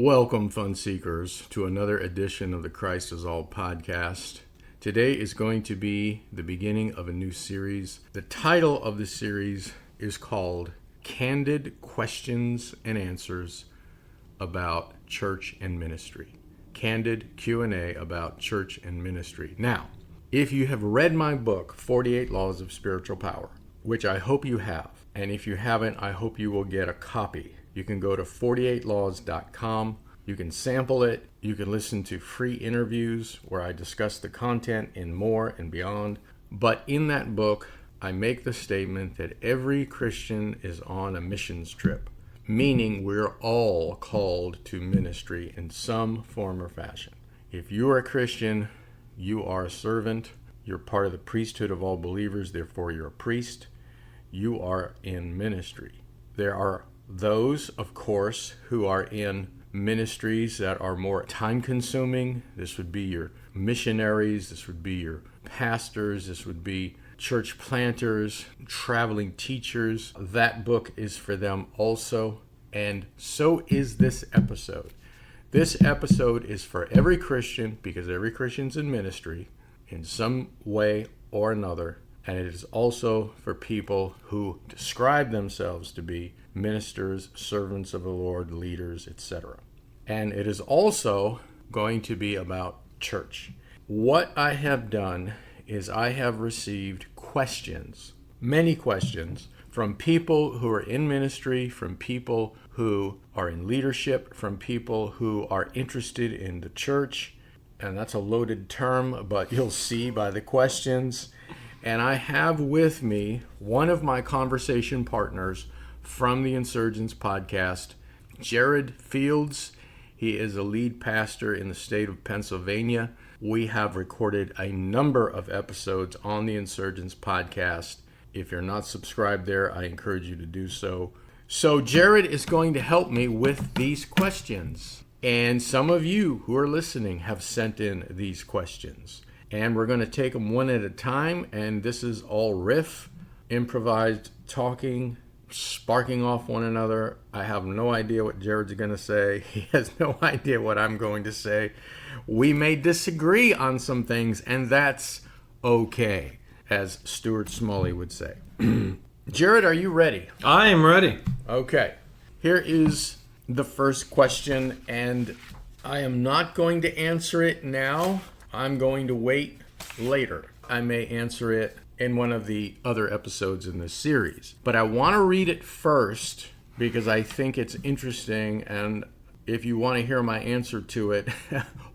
Welcome, fun seekers, to another edition of the Christ is All podcast. Today is going to be the beginning of a new series. The title of the series is called Candid Questions and Answers about Church and Ministry. Candid Q&A about church and ministry. Now, if you have read my book, 48 Laws of Spiritual Power, which I hope you have, and if you haven't, I hope you will get a copy. You can go to 48laws.com. You can sample it. You can listen to free interviews where I discuss the content and more and beyond. But in that book, I make the statement that every Christian is on a missions trip, meaning we're all called to ministry in some form or fashion. If you are a Christian, you are a servant. You're part of the priesthood of all believers, therefore you're a priest. You are in ministry. There are those, of course, who are in ministries that are more time-consuming. This would be your missionaries. This would be your pastors. This would be church planters, traveling teachers. That book is for them also. And so is this episode. This episode is for every Christian because every Christian's in ministry in some way or another. And it is also for people who describe themselves to be ministers, servants of the Lord, leaders, etc. And it is also going to be about church. What I have done is I have received questions, many questions, from people who are in ministry, from people who are in leadership, from people who are interested in the church. And that's a loaded term, but you'll see by the questions. And I have with me one of my conversation partners from the Insurgents podcast, Jared Fields. He is a lead pastor in the state of Pennsylvania. We have recorded a number of episodes on the Insurgents podcast. If you're not subscribed there, I encourage you to do so. So Jared is going to help me with these questions. And some of you who are listening have sent in these questions. And we're going to take them one at a time. And this is all riff, improvised talking, sparking off one another. I have no idea what Jared's going to say. He has no idea what I'm going to say. We may disagree on some things, and that's okay, as Stuart Smalley would say. Jared, are you ready? I am ready. Okay. Here is the first question, and I am not going to answer it now. I'm going to wait later. I may answer it in one of the other episodes in this series. But I want to read it first because I think it's interesting, and if you want to hear my answer to it,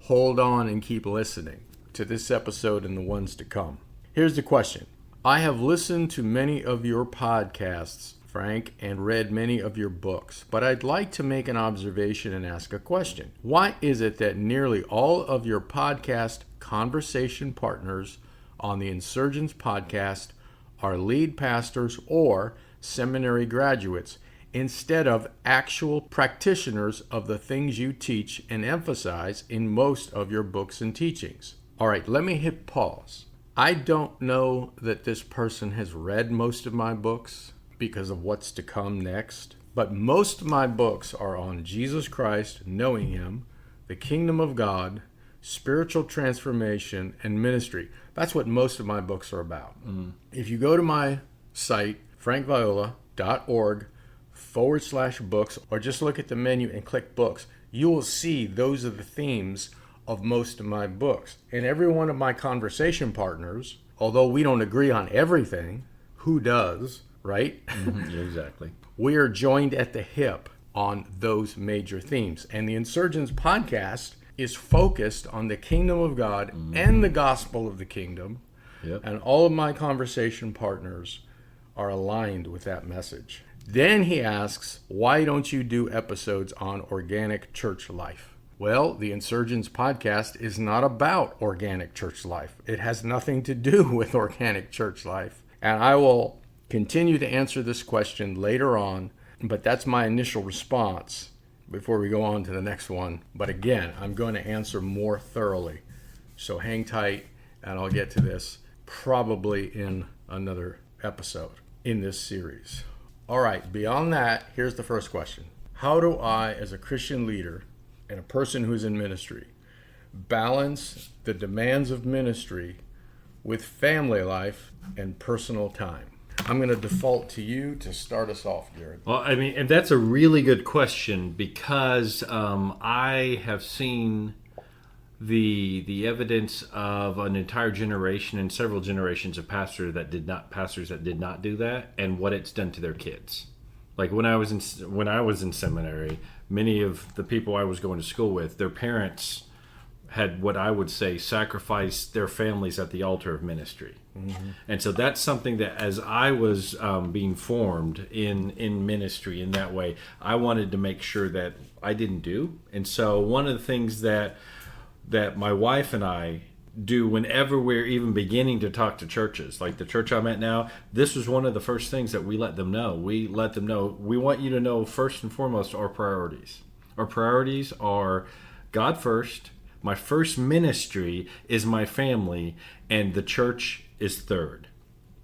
hold on and keep listening to this episode and the ones to come. Here's the question. I have listened to many of your podcasts, Frank, and read many of your books, but I'd like to make an observation and ask a question. Why is it that nearly all of your podcast conversation partners on the Insurgents podcast are lead pastors or seminary graduates instead of actual practitioners of the things you teach and emphasize in most of your books and teachings? All right, let me hit pause. I don't know that this person has read most of my books because of what's to come next, but most of my books are on Jesus Christ, knowing Him, the kingdom of God, spiritual transformation, and ministry. That's what most of my books are about. If you go to my site, frankviola.org/books, or just look at the menu and click books, you will see those are the themes of most of my books. And every one of my conversation partners, although we don't agree on everything, who does, right? Exactly. We are joined at the hip on those major themes. And the Insurgents podcast is focused on the kingdom of God and the gospel of the kingdom. Yep. And all of my conversation partners are aligned with that message. Then he asks, why don't you do episodes on organic church life? Well, the Insurgents podcast is not about organic church life. It has nothing to do with organic church life. And I will continue to answer this question later on, but that's my initial response before we go on to the next one. But again, I'm going to answer more thoroughly. So hang tight, and I'll get to this probably in another episode in this series. All right, beyond that, here's the first question. How do I, as a Christian leader, and a person who's in ministry balance the demands of ministry with family life and personal time? I'm going to default to you to start us off, Jared. Well, I mean, and that's a really good question because I have seen the evidence of an entire generation and several generations of pastors that did not do that, and what it's done to their kids. Like when I was in seminary, many of the people I was going to school with, their parents had what I would say sacrificed their families at the altar of ministry. Mm-hmm. And so that's something that as I was being formed in ministry in that way, I wanted to make sure that I didn't do. And so one of the things that my wife and I do whenever we're even beginning to talk to churches, like the church I'm at now, this was one of the first things that we let them know. We let them know, we want you to know first and foremost our priorities. Our priorities are God first. My first ministry is my family, and the church is third.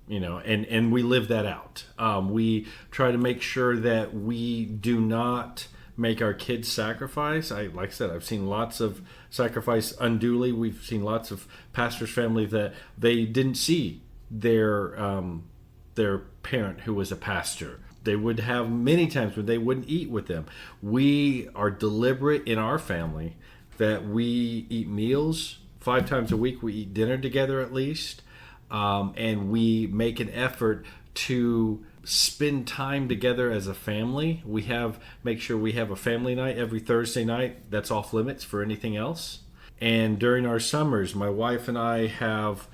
And we live that out. We try to make sure that we do not make our kids sacrifice. Like I said, I've seen lots of sacrifice unduly. We've seen lots of pastors' families that they didn't see their parent who was a pastor. They would have many times when they wouldn't eat with them. We are deliberate in our family that we eat meals 5 times a week. We eat dinner together at least, and we make an effort to spend time together as a family. Make sure we have a family night every Thursday night. That's off limits for anything else. And during our summers, my wife and I have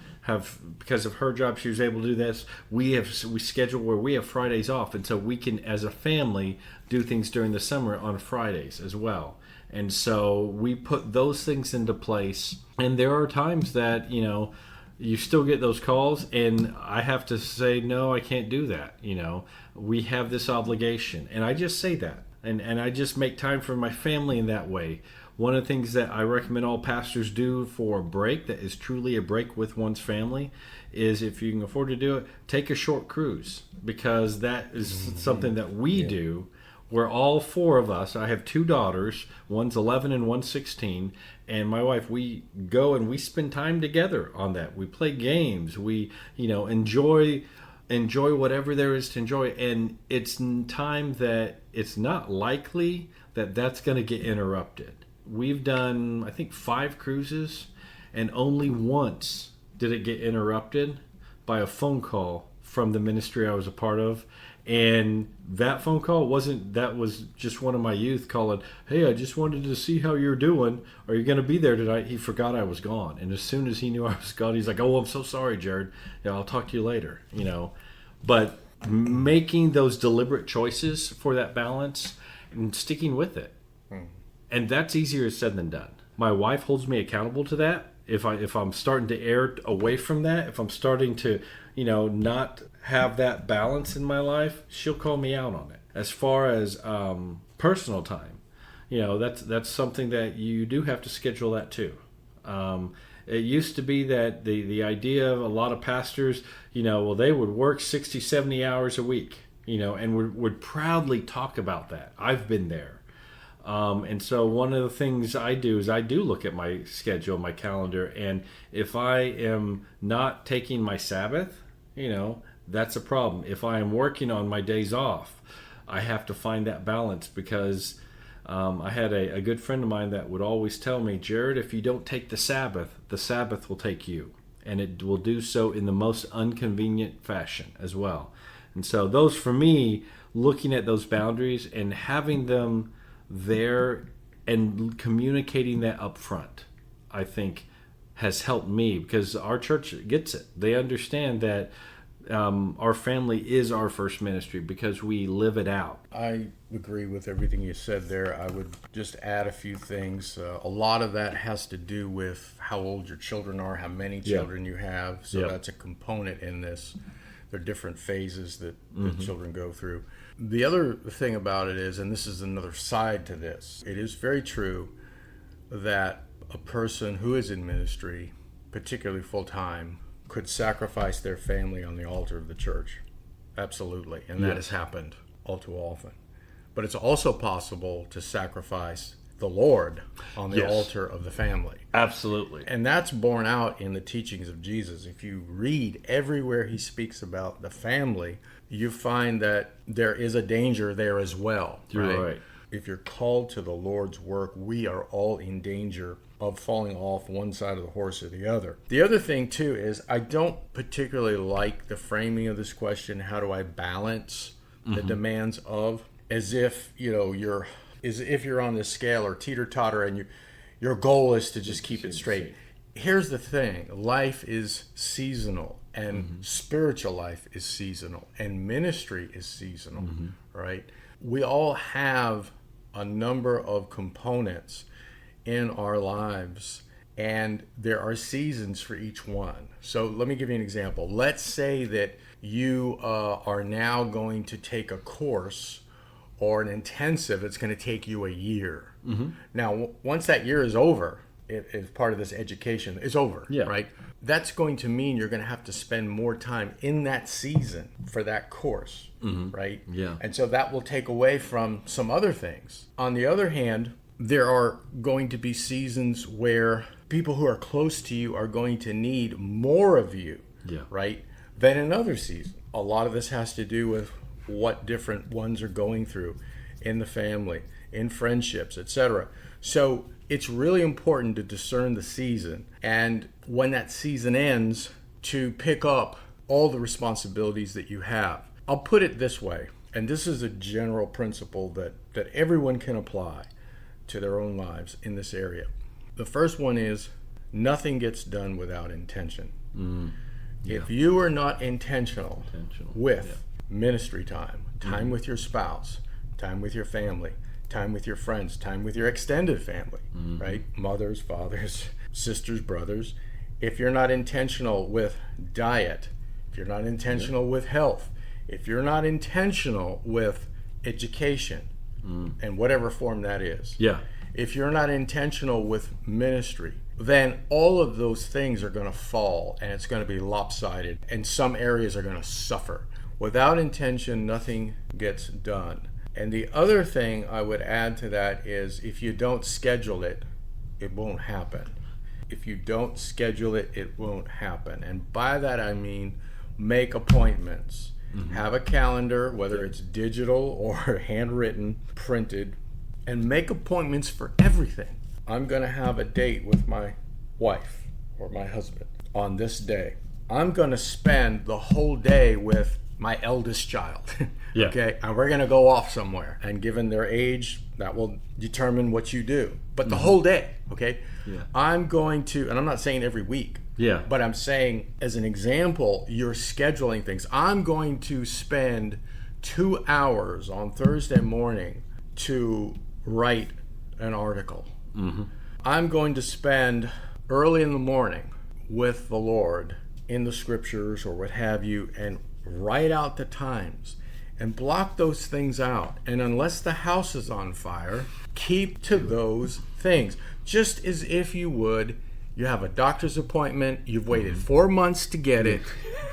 because of her job, she was able to do this. We schedule where we have Fridays off, and so we can, as a family, do things during the summer on Fridays as well. And so we put those things into place. And there are times that, you still get those calls, and I have to say, no, I can't do that. We have this obligation. And I just say that. And I just make time for my family in that way. One of the things that I recommend all pastors do for a break that is truly a break with one's family is, if you can afford to do it, take a short cruise, because that is something that we do. Where all 4 of us, I have 2 daughters, one's 11 and one's 16, and my wife, we go and we spend time together on that. We play games, we enjoy whatever there is to enjoy, and it's time that it's not likely that that's going to get interrupted. We've done, I think, 5 cruises, and only once did it get interrupted by a phone call from the ministry I was a part of. And that phone call that was just one of my youth calling, hey, I just wanted to see how you're doing. Are you going to be there tonight? He forgot I was gone. And as soon as he knew I was gone, he's like, oh, I'm so sorry, Jared. Yeah, I'll talk to you later, But making those deliberate choices for that balance and sticking with it. And that's easier said than done. My wife holds me accountable to that. If I'm starting to err away from that, if I'm starting to, not have that balance in my life, she'll call me out on it. As far as personal time, that's something that you do have to schedule that too. It used to be that the idea of a lot of pastors, they would work 60, 70 hours a week, and would proudly talk about that. I've been there. And so one of the things I do is I do look at my schedule, my calendar, and if I am not taking my Sabbath, that's a problem. If I am working on my days off, I have to find that balance, because I had a good friend of mine that would always tell me, Jared, if you don't take the Sabbath will take you. And it will do so in the most inconvenient fashion as well. And so those, for me, looking at those boundaries and having them there and communicating that up front, I think has helped me, because our church gets it. They understand that our family is our first ministry because we live it out. I agree with everything you said there. I would just add a few things. A lot of that has to do with how old your children are, how many children you have. So that's a component in this. There are different phases that children go through. The other thing about it is, and this is another side to this, it is very true that a person who is in ministry, particularly full-time, could sacrifice their family on the altar of the church. Absolutely. And that has happened all too often. But it's also possible to sacrifice the Lord on the Yes. altar of the family. Absolutely. And that's borne out in the teachings of Jesus. If you read everywhere he speaks about the family, you find that there is a danger there as well. You're right. If you're called to the Lord's work, we are all in danger of falling off one side of the horse or the other. The other thing, too, is I don't particularly like the framing of this question, how do I balance the demands of, as if, you're on this scale or teeter-totter and your goal is to just keep it straight. Here's the thing. Life is seasonal, and spiritual life is seasonal, and ministry is seasonal, right? We all have a number of components in our lives, and there are seasons for each one. So let me give you an example. Let's say that you are now going to take a course or an intensive. It's going to take you a year. Now, once that year is over, if part of this education is over, right? That's going to mean you're going to have to spend more time in that season for that course, right? Yeah. And so that will take away from some other things. On the other hand, there are going to be seasons where people who are close to you are going to need more of you, right, than another season. A lot of this has to do with what different ones are going through in the family, in friendships, etc. So it's really important to discern the season, and when that season ends, to pick up all the responsibilities that you have. I'll put it this way, and this is a general principle that everyone can apply to their own lives in this area. The first one is nothing gets done without intention. If you are not intentional with ministry time with your spouse, time with your family, time with your friends, time with your extended family, right? Mothers, fathers, sisters, brothers. If you're not intentional with diet, if you're not intentional with health, if you're not intentional with education, and whatever form that is, if you're not intentional with ministry, then all of those things are going to fall, and it's going to be lopsided, and some areas are going to suffer. Without intention, nothing gets done. And the other thing I would add to that is if you don't schedule it, it won't happen. If you don't schedule it, it won't happen. And by that I mean make appointments. Have a calendar, whether it's digital or handwritten, printed, and make appointments for everything. I'm going to have a date with my wife or my husband on this day. I'm going to spend the whole day with my eldest child. Okay, and we're going to go off somewhere, and given their age, that will determine what you do. But the whole day, okay? I'm going to, and I'm not saying every week, but I'm saying as an example, you're scheduling things. I'm going to spend 2 hours on Thursday morning to write an article. I'm going to spend early in the morning with the Lord in the scriptures or what have you, and write out the times and block those things out. And unless the house is on fire, keep to those things. Just as if you have a doctor's appointment, you've waited 4 months to get it,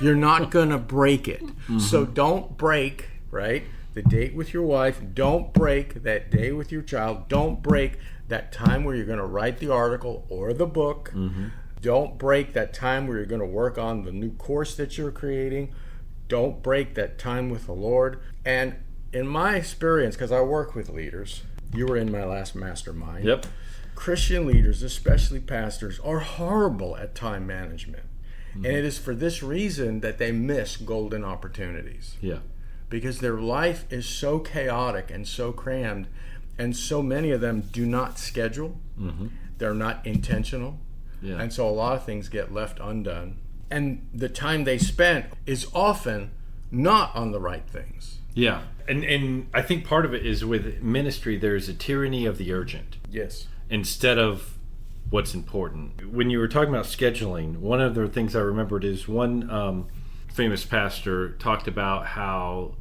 you're not gonna break it. So don't break, right, the date with your wife. Don't break that day with your child. Don't break that time where you're gonna write the article or the book. Don't break that time where you're gonna work on the new course that you're creating. Don't break that time with the Lord. And in my experience, because I work with leaders, you were in my last mastermind. Christian leaders, especially pastors, are horrible at time management. And it is for this reason that they miss golden opportunities. Because their life is so chaotic and so crammed, and so many of them do not schedule. They're not intentional. And so a lot of things get left undone. And the time they spent is often not on the right things. And I think part of it is with ministry, there's a tyranny of the urgent. Instead of what's important. When you were talking about scheduling, one of the things I remembered is one famous pastor talked about how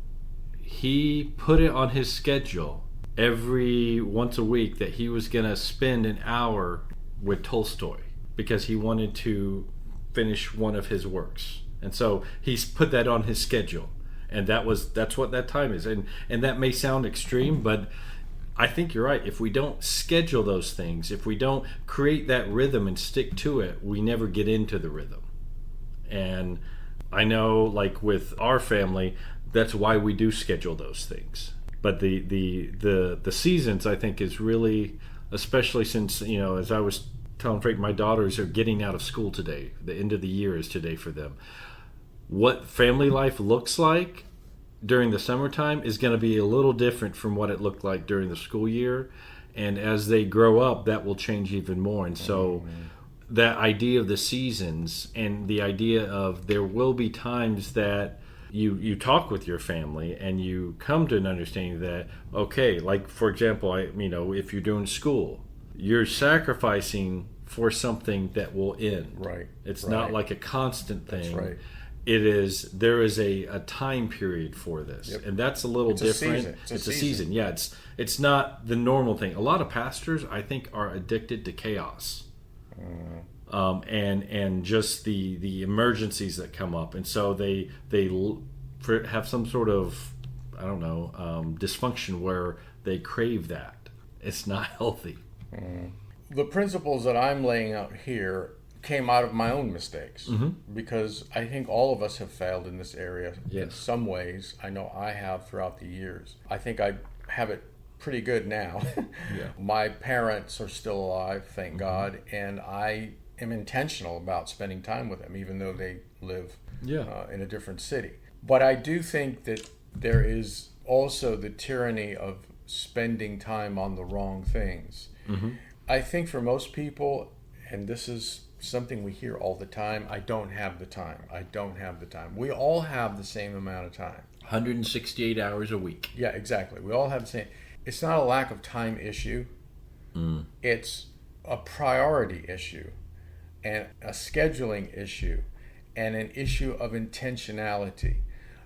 he put it on his schedule every once a week that he was going to spend an hour with Tolstoy because he wanted to finish one of his works. And so he's put that on his schedule. And that's what that time is. And that may sound extreme, but I think you're right. If we don't schedule those things, if we don't create that rhythm and stick to it, we never get into the rhythm. And I know, like with our family, that's why we do schedule those things. But the seasons, I think, is really, especially since, as I was telling Frank, my daughters are getting out of school today. The end of the year is today for them. What family life looks like during the summertime is going to be a little different from what it looked like during the school year. And as they grow up, that will change even more. And so that idea of the seasons and the idea of there will be times that you talk with your family and you come to an understanding that, okay, like for example, if you're doing school, you're sacrificing for something that will end. Right. It's not like a constant thing. That's right. There is a time period for this. Yep. And that's a little different. It's a season. Yeah, it's not the normal thing. A lot of pastors, I think, are addicted to chaos. And just the emergencies that come up, and so they have some sort of dysfunction where they crave that. It's not healthy. The principles that I'm laying out here came out of my own mistakes, because I think all of us have failed in this area in some ways. I know I have throughout the years. I think I have it pretty good now. My parents are still alive, thank God, and I am intentional about spending time with them, even though they live in a different city. But I do think that there is also the tyranny of spending time on the wrong things. I think for most people, and this is something we hear all the time, I don't have the time. We all have the same amount of time. 168 hours a week. Yeah, exactly. We all have the same. It's not a lack of time issue. It's a priority issue and a scheduling issue and an issue of intentionality.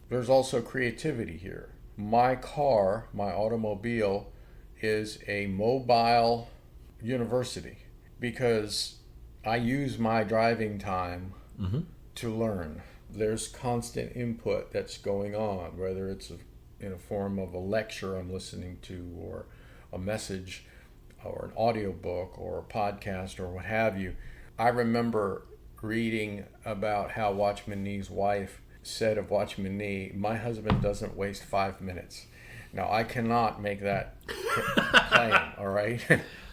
There's also creativity here. My car, my automobile, is a mobile university because I use my driving time to learn. There's constant input that's going on, whether it's in a form of a lecture I'm listening to, or a message, or an audiobook, or a podcast, or what have you. I remember reading about how Watchman Nee's wife said of Watchman Nee, "My husband doesn't waste 5 minutes." Now, I cannot make that claim, all right?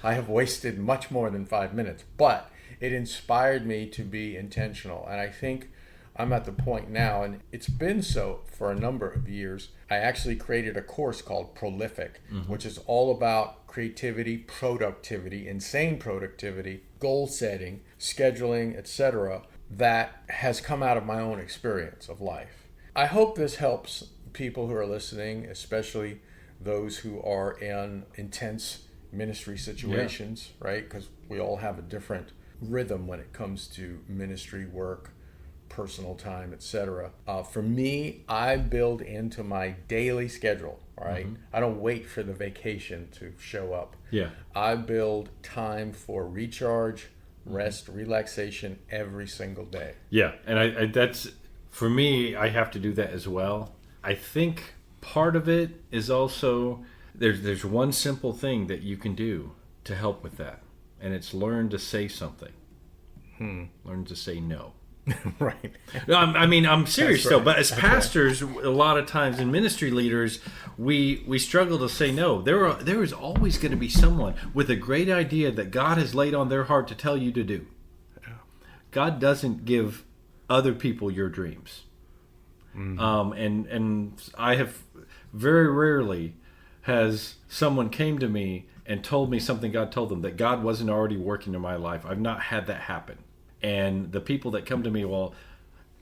I have wasted much more than 5 minutes, but it inspired me to be intentional. And I think I'm at the point now, and it's been so for a number of years. I actually created a course called Prolific, which is all about creativity, productivity, insane productivity, goal setting, scheduling, etc., that has come out of my own experience of life. I hope this helps people who are listening, especially those who are in intense ministry situations, right? Because we all have a different rhythm when it comes to ministry work, personal time, etc. For me, I build into my daily schedule, right? I don't wait for the vacation to show up. I build time for recharge, rest, relaxation every single day. And I that's, for me, I have to do that as well. I think part of it is also, there's one simple thing that you can do to help with that, and it's learn to say something. Learn to say no. Right. No, I'm serious though. But as That's pastors, a lot of times, and ministry leaders, we struggle to say no. There is always going to be someone with a great idea that God has laid on their heart to tell you to do. God doesn't give other people your dreams. And I have very rarely has someone came to me and told me something God told them that God wasn't already working in my life. I've not had that happen. And the people that come to me, well,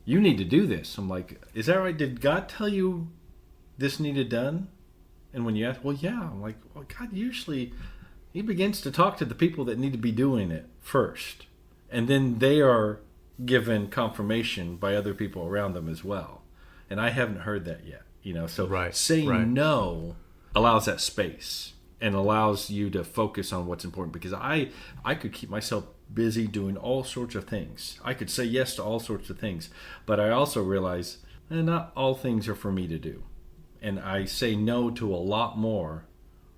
you need to do this. I'm like, is that right? Did God tell you this needed done? And when you ask, well, yeah. I'm like, well, God usually, he begins to talk to the people that need to be doing it first. And then they are given confirmation by other people around them as well. And I haven't heard that yet. So saying no allows that space and allows you to focus on what's important, because I could keep myself busy doing all sorts of things. I could say yes to all sorts of things, but I also realize not all things are for me to do. And I say no to a lot more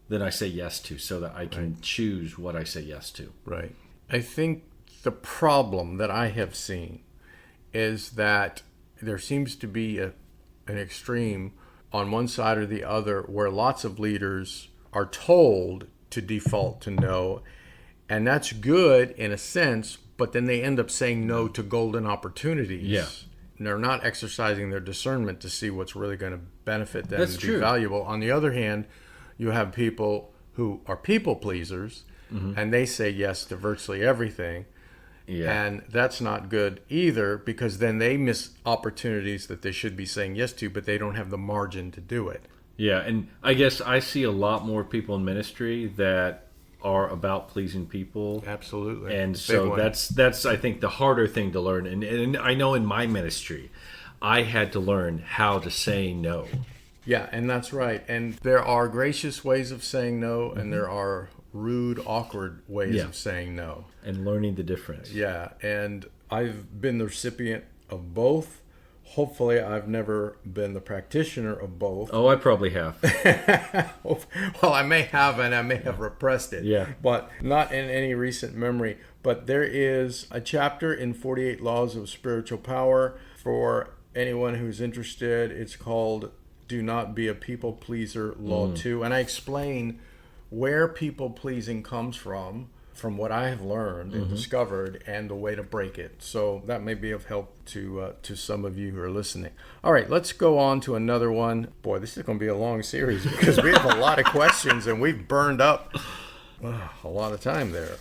then I say yes to, so that I can choose what I say yes to. Right. I think the problem that I have seen is that there seems to be an extreme on one side or the other where lots of leaders are told to default to no, and that's good in a sense, but then they end up saying no to golden opportunities. Yeah. And they're not exercising their discernment to see what's really going to benefit them That's and true. be valuable. On the other hand, you have people who are people pleasers, and they say yes to virtually everything. Yeah. And that's not good either, because then they miss opportunities that they should be saying yes to, but they don't have the margin to do it. Yeah, and I guess I see a lot more people in ministry that are about pleasing people. Absolutely. And Big so one. that's I think the harder thing to learn. And I know in my ministry, I had to learn how to say no. Yeah, and that's right. And there are gracious ways of saying no, and there are rude, awkward ways Yeah. of saying no. And learning the difference. Yeah, and I've been the recipient of both. Hopefully, I've never been the practitioner of both. Oh, I probably have. Well, I may have, and I may have repressed it. Yeah. But not in any recent memory. But there is a chapter in 48 Laws of Spiritual Power for anyone who's interested. It's called Do Not Be a People Pleaser, Law 2. And I explain where people pleasing comes from what I have learned and discovered, and the way to break it. So that may be of help to some of you who are listening. All right, let's go on to another one. Boy, this is going to be a long series because we have a lot of questions and we've burned up a lot of time there.